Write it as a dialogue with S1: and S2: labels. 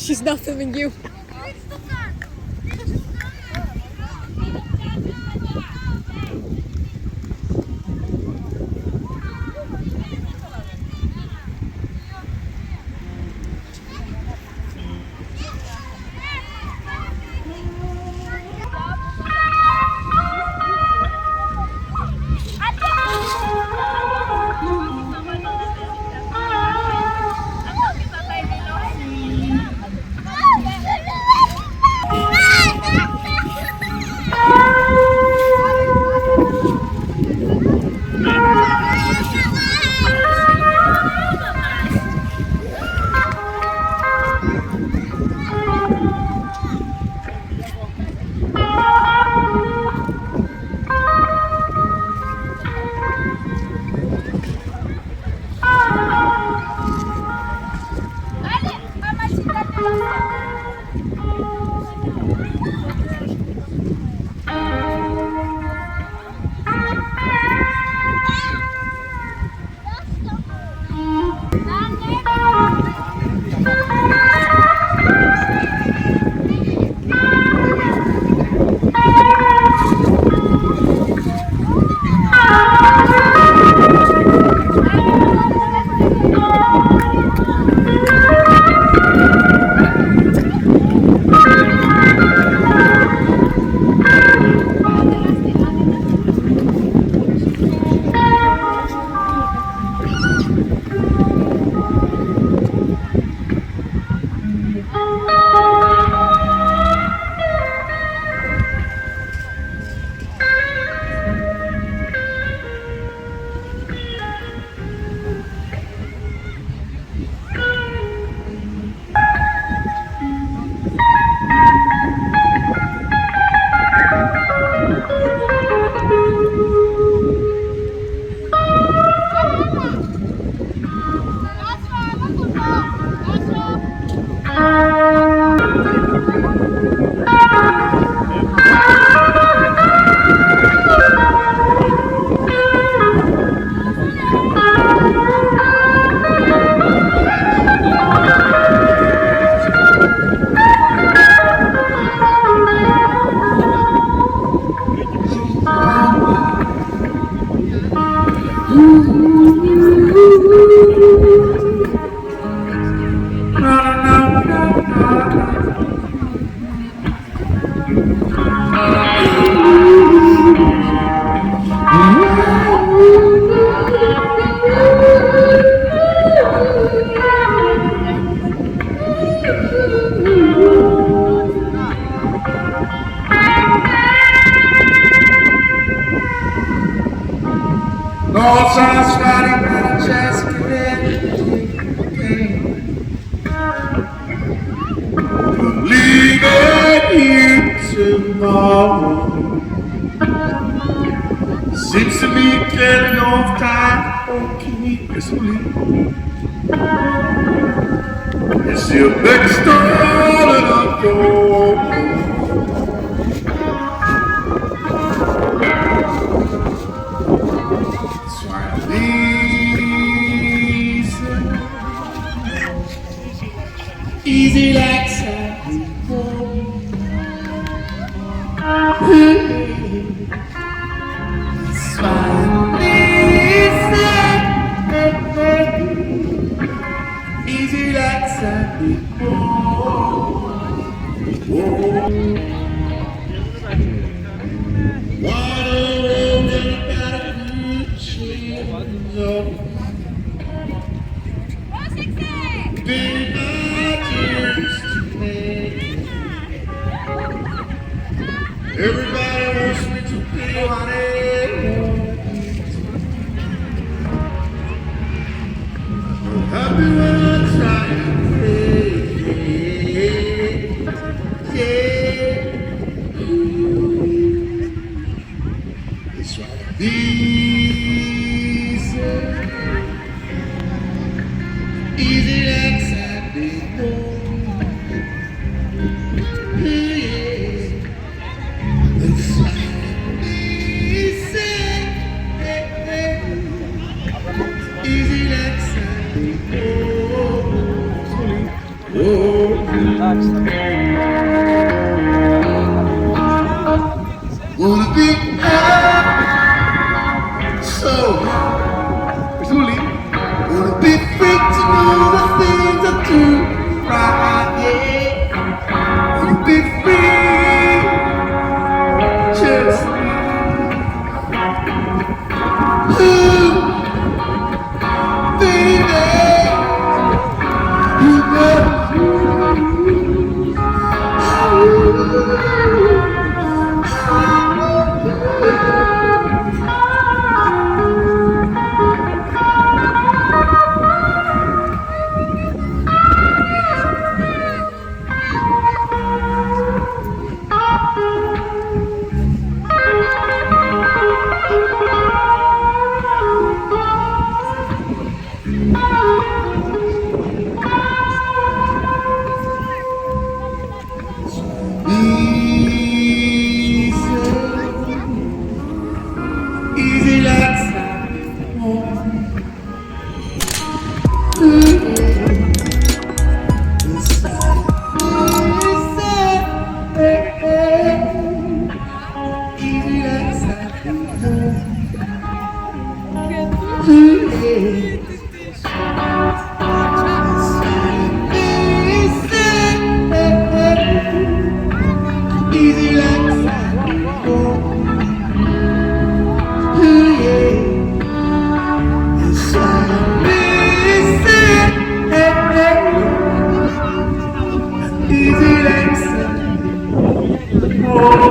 S1: She's not filming you. No sounds fighting, but I just I'm leaving you tomorrow. Seems to be getting off time. Okay, it's me. It's your big story of your. That's why I easy like Sunday morning. That's why easy like Sunday morning. Water got a good change of big budgets to pay. Everybody wants me to pay what they want. I'm happy when I try and pay. Yeah. It's right. Easy like Sunday morning. Yeah. It's right. Easy like Sunday morning. Wanna be high, so high. Truly, wanna be free to do the things I do. Right, yeah. Wanna be free, just ooh, baby, you easy like Sunday morning. Easy like Sunday morning. Easy like Sunday morning. Easy like Sunday morning.